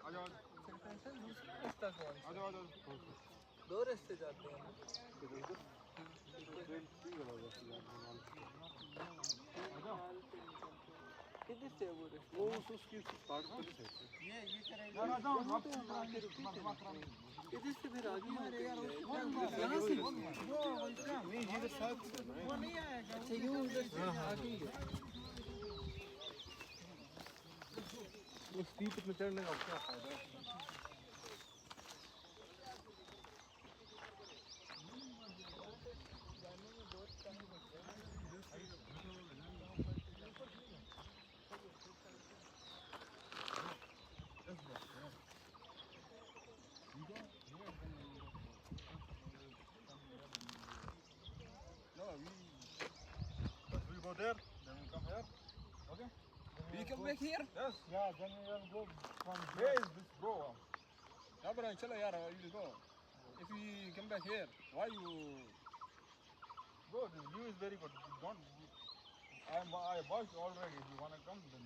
आजाओ फिर टेंशन दूसरा रास्ता कौन सा? आजाओ आजाओ दो रास्ते जाते हैं ना। किधर से वो रास्ता? वो उसकी स्टार्ट कर सकते ये करेगा यार आजाओ यहाँ पे हम आके रुके थे ना। किधर से फिर आगे अरे यार यहाँ यहाँ से वो इसका नहीं इधर साथ वो नहीं आएगा अच्छा यूँ उधर से आगे ही है। वो स्टीप में चढ़ने का क्या फायदा है No, we go there, then we come here. Okay? We come back here. Yes. Yeah, then we will go from Where is this bro? Yeah, but chalo yaar, you will go. If we come back here, why you? Bro, the view is very good. Don't. I watched already. If you wanna come, then.